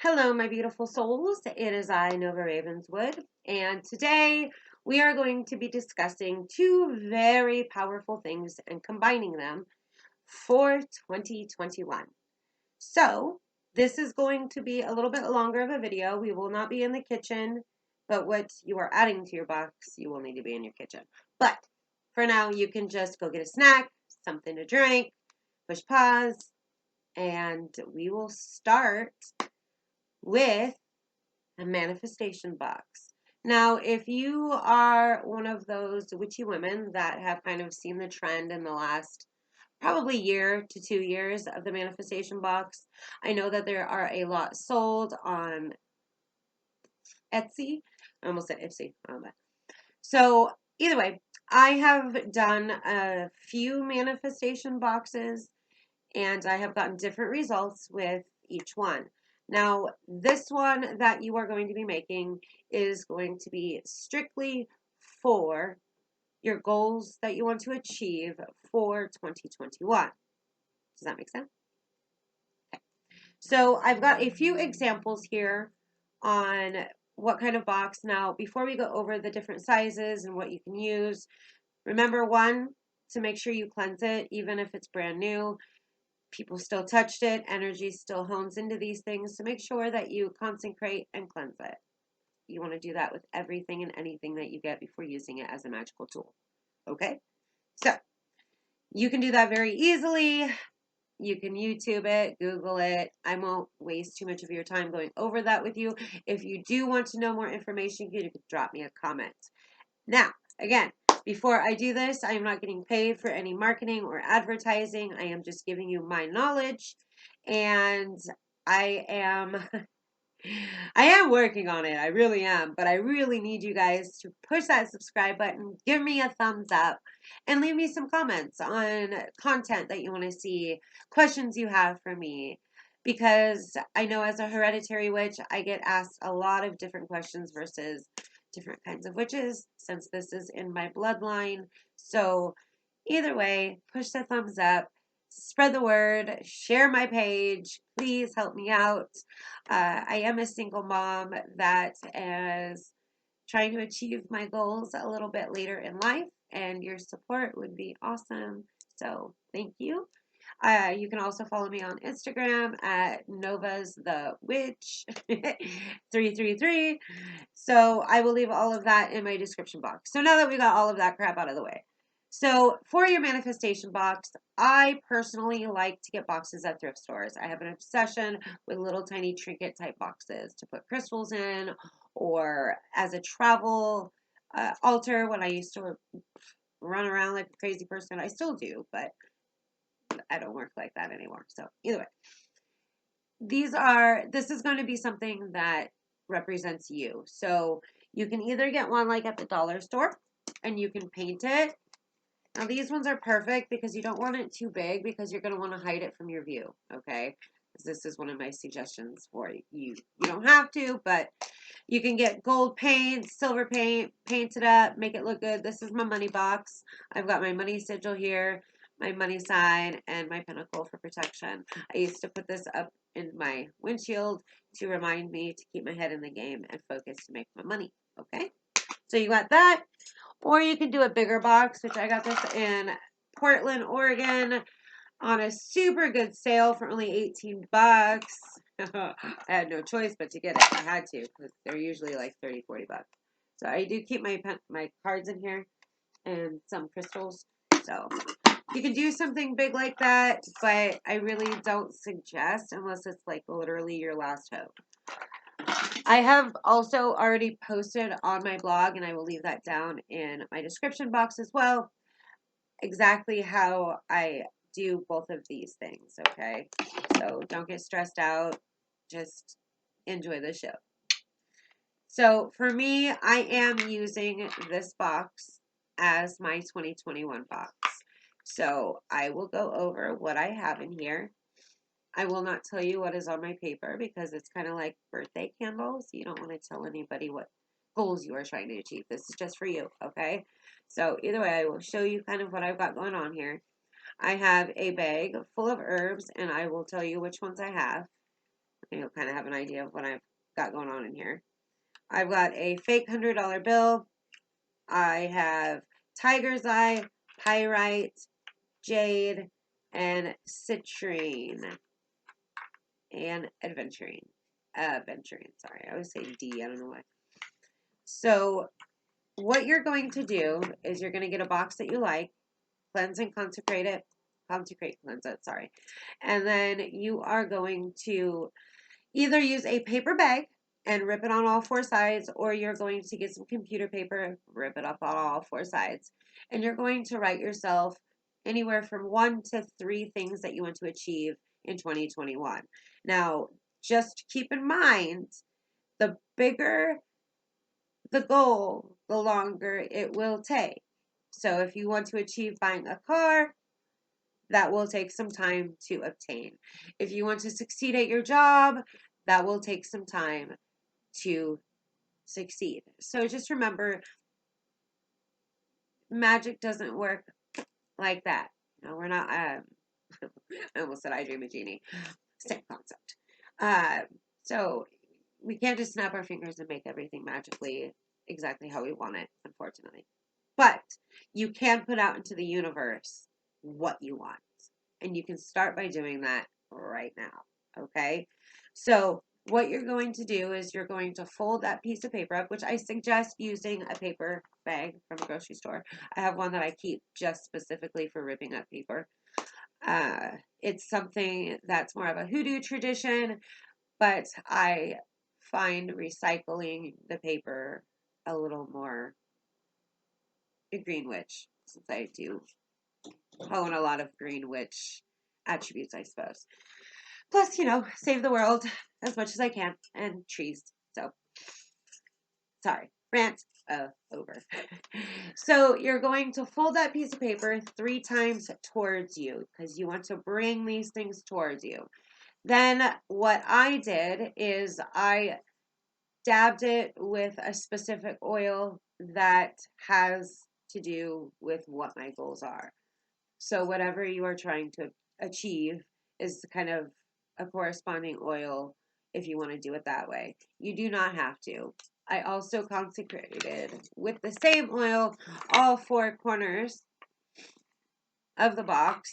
Hello, my beautiful souls. It is I, Nova Ravenswood, and today we are going to be discussing two very powerful things and combining them for 2021. So, this is going to be a little bit longer of a video. We will not be in the kitchen, but what you are adding to your box, you will need to be in your kitchen. But for now, you can just go get a snack, something to drink, push pause, and we will start with a manifestation box. Now, if you are one of those witchy women that have kind of seen the trend in the last probably year to 2 years of the manifestation box, I know that there are a lot sold on Etsy. I almost said Etsy. So either way, I have done a few manifestation boxes and I have gotten different results with each one. Now, this one that you are going to be making is going to be strictly for your goals that you want to achieve for 2021. Does that make sense? Okay. So I've got a few examples here on what kind of box. Now, before we go over the different sizes and what you can use, remember one, to make sure you cleanse it, even if it's brand new. People still touched it. Energy still hones into these things. So make sure that you consecrate and cleanse it. You want to do that with everything and anything that you get before using it as a magical tool. Okay? So you can do that very easily. You can YouTube it, Google it. I won't waste too much of your time going over that with you. If you do want to know more information, you can drop me a comment. Now, again, before I do this, I am not getting paid for any marketing or advertising. I am just giving you my knowledge, and I am I am working on it. I really am, but I really need you guys to push that subscribe button, give me a thumbs up, and leave me some comments on content that you want to see, questions you have for me. Because I know as a hereditary witch, I get asked a lot of different questions versus different kinds of witches, since this is in my bloodline. So either way, push the thumbs up, spread the word, share my page. Please help me out. I am a single mom that is trying to achieve my goals a little bit later in life, and your support would be awesome. So thank you. You can also follow me on Instagram at Nova's the Witch 333. So I will leave all of that in my description box. So now that we got all of that crap out of the way. So for your manifestation box, I personally like to get boxes at thrift stores. I have an obsession with little tiny trinket type boxes to put crystals in, or as a travel altar when I used to run around like a crazy person. I still do, but I don't work like that anymore. So either way, this is going to be something that represents you. So you can either get one like at the dollar store and you can paint it. Now these ones are perfect because you don't want it too big because you're going to want to hide it from your view. Okay. This is one of my suggestions for you. You don't have to, but you can get gold paint, silver paint, paint it up, make it look good. This is my money box. I've got my money sigil here, my money sign, and my pentacle for protection. I used to put this up in my windshield to remind me to keep my head in the game and focus to make my money. Okay, so you got that. Or you can do a bigger box, which I got this in Portland, Oregon on a super good sale for only 18 bucks. I had no choice but to get it. I had to because they're usually like 30, 40 bucks. So I do keep my cards in here and some crystals. So you can do something big like that, but I really don't suggest unless it's like literally your last hope. I have also already posted on my blog, and I will leave that down in my description box as well, exactly how I do both of these things, okay? So don't get stressed out. Just enjoy the show. So for me, I am using this box as my 2021 box. So I will go over what I have in here. I will not tell you what is on my paper because it's kind of like birthday candles. You don't want to tell anybody what goals you are trying to achieve. This is just for you, okay? So either way, I will show you kind of what I've got going on here. I have a bag full of herbs, and I will tell you which ones I have. You'll kind of have an idea of what I've got going on in here. I've got a fake $100 bill. I have tiger's eye, pyrite, jade, and citrine, and aventurine. Aventurine, sorry. I always say D, I don't know why. So what you're going to do is you're going to get a box that you like, cleanse and cleanse it, sorry. And then you are going to either use a paper bag and rip it on all four sides, or you're going to get some computer paper, rip it up on all four sides, and you're going to write yourself anywhere from 1 to 3 things that you want to achieve in 2021. Now, just keep in mind, the bigger the goal, the longer it will take. So if you want to achieve buying a car, that will take some time to obtain. If you want to succeed at your job, that will take some time to succeed. So just remember, magic doesn't work like that. No, we're not, I almost said I dream a genie. Same concept. So we can't just snap our fingers and make everything magically exactly how we want it, unfortunately. But you can put out into the universe what you want. And you can start by doing that right now. Okay? So what you're going to do is you're going to fold that piece of paper up, which I suggest using a paper bag from a grocery store. I have one that I keep just specifically for ripping up paper. It's something that's more of a hoodoo tradition, but I find recycling the paper a little more a green witch, since I do own a lot of green witch attributes, I suppose. Plus, save the world as much as I can and trees. So, sorry, rant over. So, you're going to fold that piece of paper 3 times towards you because you want to bring these things towards you. Then, what I did is I dabbed it with a specific oil that has to do with what my goals are. So whatever you are trying to achieve is kind of a corresponding oil if you want to do it that way. You do not have to. I also consecrated with the same oil all 4 corners of the box.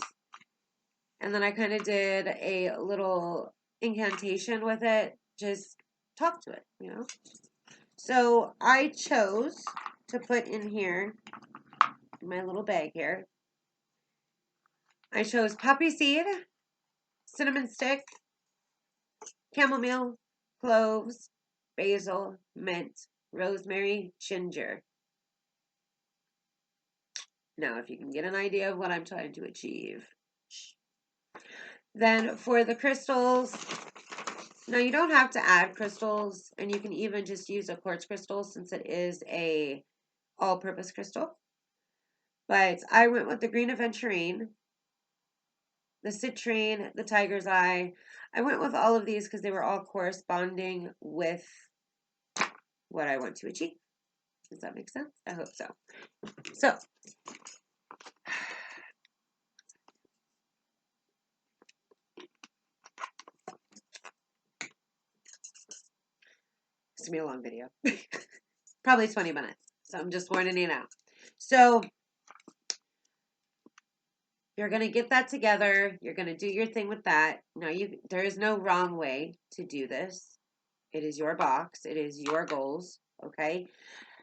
And then I kind of did a little incantation with it. Just talk to it. So I chose to put in here, in my little bag here, I chose poppy seed, cinnamon stick, chamomile, cloves, basil, mint, rosemary, ginger. Now, if you can get an idea of what I'm trying to achieve. Then for the crystals, now you don't have to add crystals, and you can even just use a quartz crystal since it is a all-purpose crystal. But I went with the green aventurine, the citrine, the tiger's eye. I went with all of these because they were all corresponding with what I want to achieve. Does that make sense? I hope so. So, it's going to be a long video. Probably 20 minutes. So I'm just warning you now. So you're going to get that together. You're going to do your thing with that. Now, there is no wrong way to do this. It is your box. It is your goals. Okay?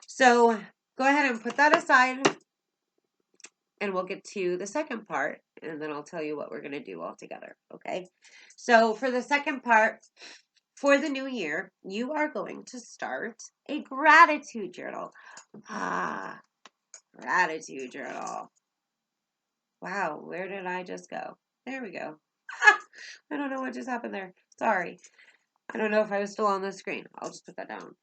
So go ahead and put that aside. And we'll get to the second part. And then I'll tell you what we're going to do all together. Okay? So for the second part, for the new year, you are going to start a gratitude journal. Gratitude journal. Wow, where did I just go? There we go. I don't know what just happened there. Sorry. I don't know if I was still on the screen. I'll just put that down.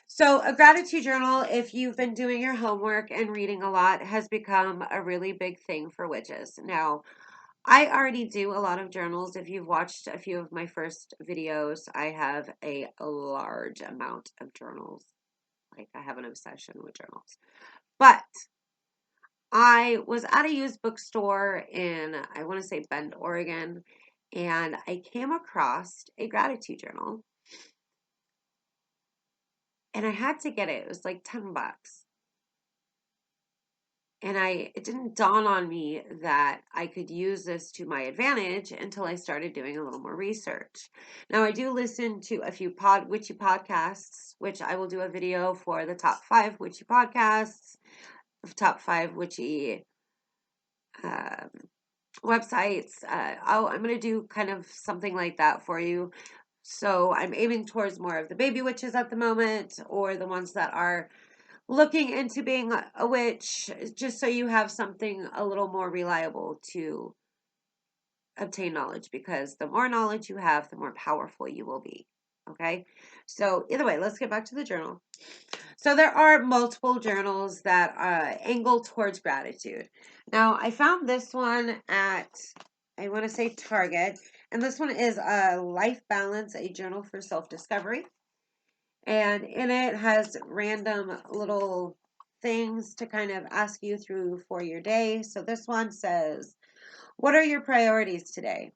So a gratitude journal, if you've been doing your homework and reading a lot, has become a really big thing for witches. Now, I already do a lot of journals. If you've watched a few of my first videos, I have a large amount of journals. Like, I have an obsession with journals. But I was at a used bookstore in, I want to say Bend, Oregon, and I came across a gratitude journal, and I had to get it. It was like $10. And it didn't dawn on me that I could use this to my advantage until I started doing a little more research. Now, I do listen to a few witchy podcasts, which I will do a video for the top 5 witchy podcasts, top 5 witchy um, websites. I'm going to do kind of something like that for you. So I'm aiming towards more of the baby witches at the moment, or the ones that are looking into being a witch, just so you have something a little more reliable to obtain knowledge, because the more knowledge you have, the more powerful you will be. Okay, so either way, let's get back to the journal. So there are multiple journals that angle towards gratitude. Now, I found this one at, I want to say, Target, and this one is Life Balance, a journal for self-discovery. And in it has random little things to kind of ask you through for your day. So this one says, what are your priorities today?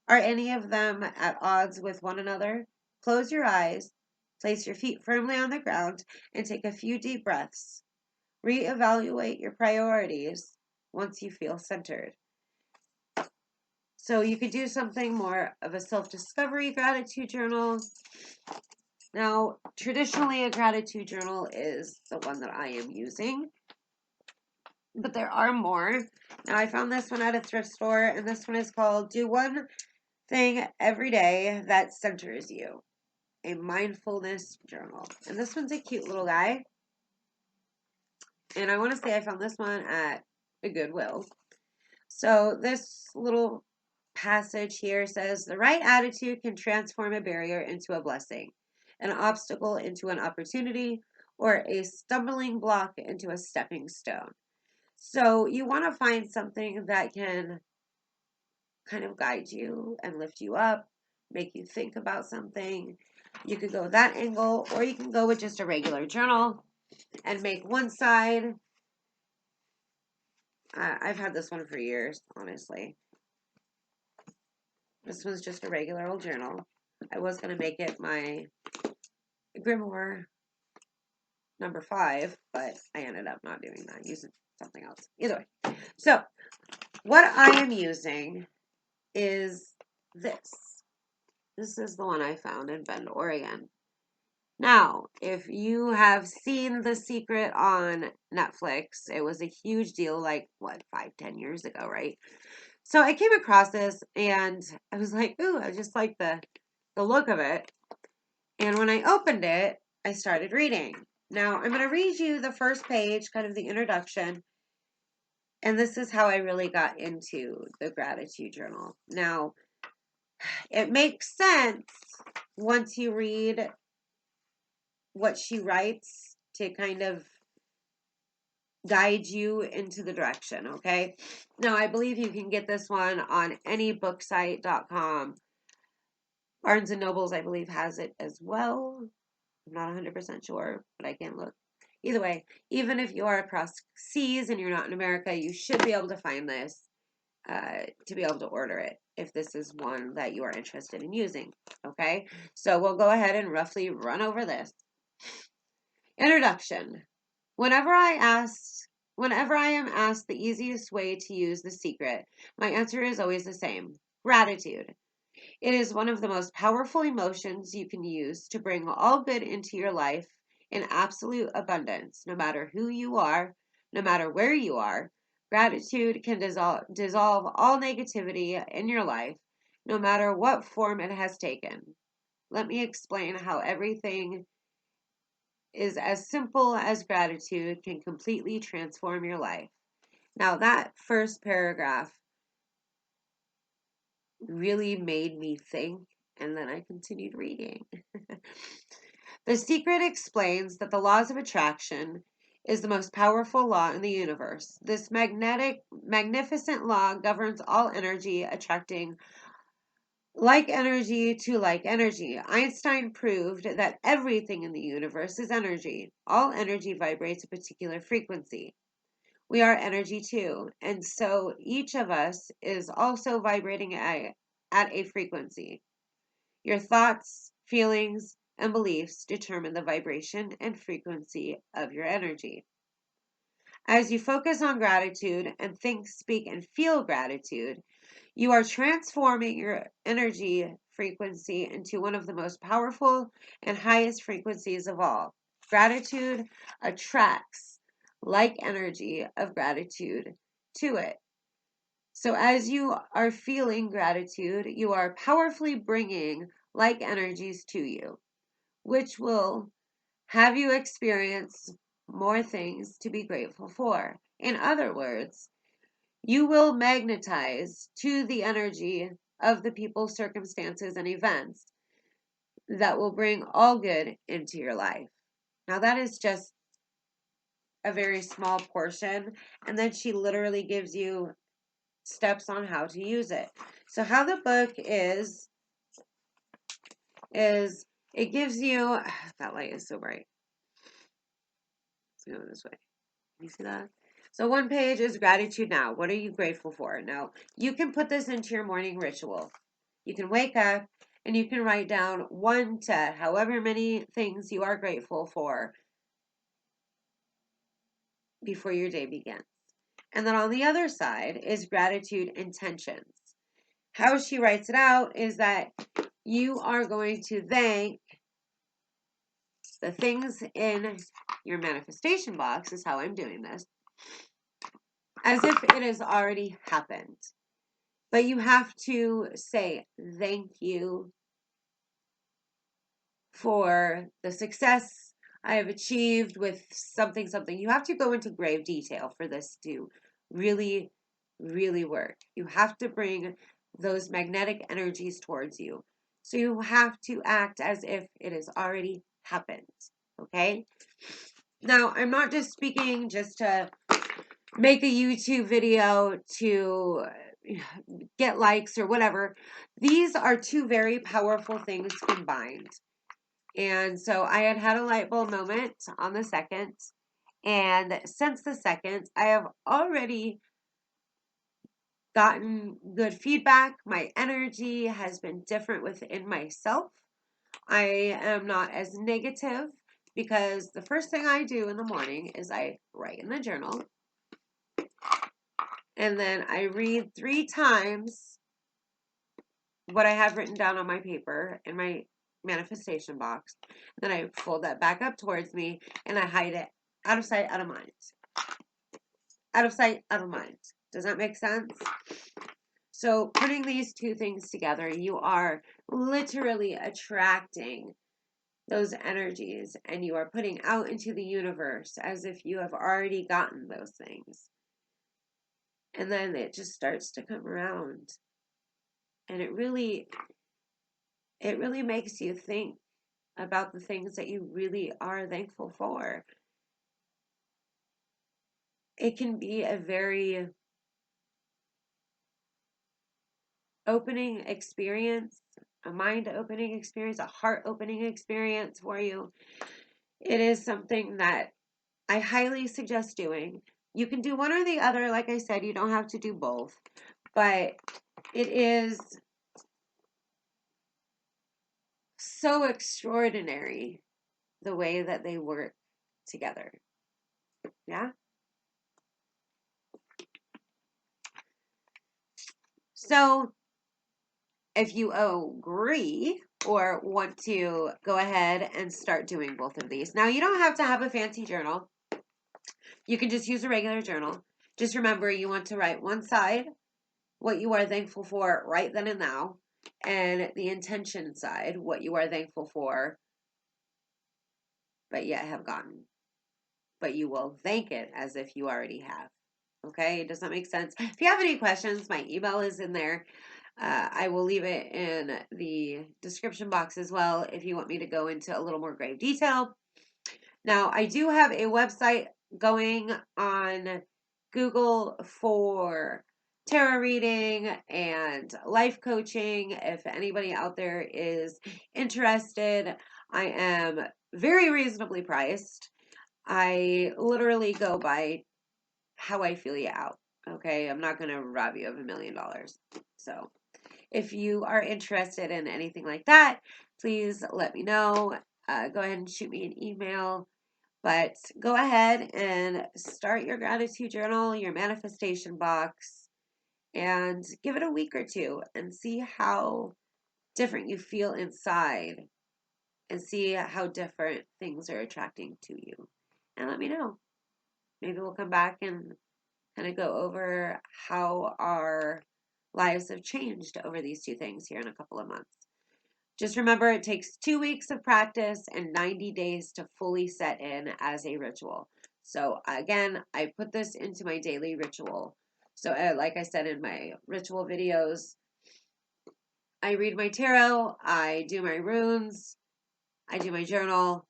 Are any of them at odds with one another? Close your eyes, place your feet firmly on the ground, and take a few deep breaths. Reevaluate your priorities once you feel centered. So you could do something more of a self-discovery gratitude journal. Now, traditionally, a gratitude journal is the one that I am using, but there are more. Now, I found this one at a thrift store, and this one is called Do One Thing Every Day That Centers You, a mindfulness journal. And this one's a cute little guy. And I want to say I found this one at a Goodwill. So this little passage here says, the right attitude can transform a barrier into a blessing, an obstacle into an opportunity, or a stumbling block into a stepping stone. So you want to find something that can kind of guide you and lift you up, make you think about something. You could go that angle, or you can go with just a regular journal and make one side. I've had this one for years, honestly. This was just a regular old journal. I was going to make it my Grimoire number 5, but I ended up not doing that, using something else. Either way. So, what I am using is this. This is the one I found in Bend, Oregon. Now, if you have seen The Secret on Netflix, it was a huge deal, like, 5-10 years ago, right? So I came across this, and I was like, ooh, I just like the look of it. And when I opened it, I started reading. Now, I'm going to read you the first page, kind of the introduction. And this is how I really got into the gratitude journal. Now, it makes sense once you read what she writes to kind of guide you into the direction, okay? Now, I believe you can get this one on anyBooksite.com. Barnes & Nobles, I believe, has it as well. I'm not 100% sure, but I can look. Either way, even if you are across seas and you're not in America, you should be able to find this to be able to order it if this is one that you are interested in using, okay? So we'll go ahead and roughly run over this. Introduction. Whenever I am asked the easiest way to use The Secret, my answer is always the same: gratitude. It is one of the most powerful emotions you can use to bring all good into your life in absolute abundance, no matter who you are, no matter where you are. Gratitude can dissolve all negativity in your life, no matter what form it has taken. Let me explain how everything is as simple as gratitude can completely transform your life. Now, that first paragraph really made me think, and then I continued reading. The Secret explains that the laws of attraction is the most powerful law in the universe. This magnificent law governs all energy, attracting like energy to like energy. Einstein proved that everything in the universe is energy. All energy vibrates a particular frequency. We are energy too, and so each of us is also vibrating at at a frequency. Your thoughts, feelings, and beliefs determine the vibration and frequency of your energy. As you focus on gratitude and think, speak, and feel gratitude, you are transforming your energy frequency into one of the most powerful and highest frequencies of all. Gratitude attracts like energy of gratitude to it. So, as you are feeling gratitude, you are powerfully bringing like energies to you, which will have you experience more things to be grateful for. In other words, you will magnetize to the energy of the people, circumstances, and events that will bring all good into your life. Now, that is just a very small portion, and then she literally gives you steps on how to use it. So, how the book is it gives you that light is so bright. Let's go this way. Can you see that? So one page is gratitude now. What are you grateful for? Now, you can put this into your morning ritual. You can wake up and you can write down 1 to however many things you are grateful for before your day begins. And then on the other side is gratitude intentions. How she writes it out is that you are going to thank the things in your manifestation box, is how I'm doing this, as if it has already happened. But you have to say thank you for the success I have achieved with something. You have to go into grave detail for this to really, really work. You have to bring those magnetic energies towards you. So you have to act as if it has already happened. Okay? Now, I'm not just speaking just to make a YouTube video to get likes or whatever. These are two very powerful things combined. And so I had a light bulb moment on the second. And since the second, I have already gotten good feedback. My energy has been different within myself. I am not as negative because the first thing I do in the morning is I write in the journal. And then I read 3 times what I have written down on my paper in my manifestation box. Then I fold that back up towards me and I hide it out of sight, out of mind. Out of sight, out of mind. Does that make sense? So putting these two things together, you are literally attracting those energies and you are putting out into the universe as if you have already gotten those things. And then it just starts to come around. And it really makes you think about the things that you really are thankful for. It can be a very opening experience, a mind opening experience, a heart opening experience for you. It is something that I highly suggest doing. You can do one or the other. Like I said, you don't have to do both, but it is so extraordinary the way that they work together. Yeah. So if you agree or want to go ahead and start doing both of these. Now, you don't have to have a fancy journal. You can just use a regular journal. Just remember, you want to write one side, what you are thankful for right then and now, and the intention side, what you are thankful for, but yet have gotten. But you will thank it as if you already have. Okay? Does that make sense? If you have any questions, my email is in there. I will leave it in the description box as well if you want me to go into a little more grave detail. Now, I do have a website going on Google for tarot reading and life coaching. If anybody out there is interested, I am very reasonably priced. I literally go by how I feel you out. Okay, I'm not going to rob you of $1 million. So If you are interested in anything like that, please let me know. Go ahead and shoot me an email. But go ahead and start your gratitude journal, your manifestation box, and give it a week or two and see how different you feel inside and see how different things are attracting to you. And let me know. Maybe we'll come back and kind of go over how our lives have changed over these two things here in a couple of months. Just remember, it takes 2 weeks of practice and 90 days to fully set in as a ritual. So again, I put this into my daily ritual. So like I said in my ritual videos, I read my tarot, I do my runes, I do my journal,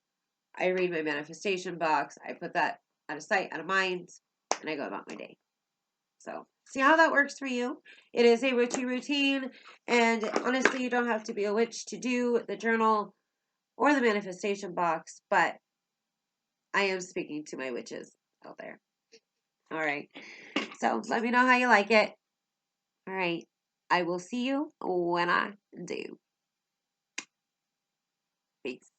I read my manifestation box, I put that out of sight, out of mind, and I go about my day. So see how that works for you. It is a witchy routine, and honestly, you don't have to be a witch to do the journal or the manifestation box, but I am speaking to my witches out there. All right. So let me know how you like it. All right. I will see you when I do. Peace.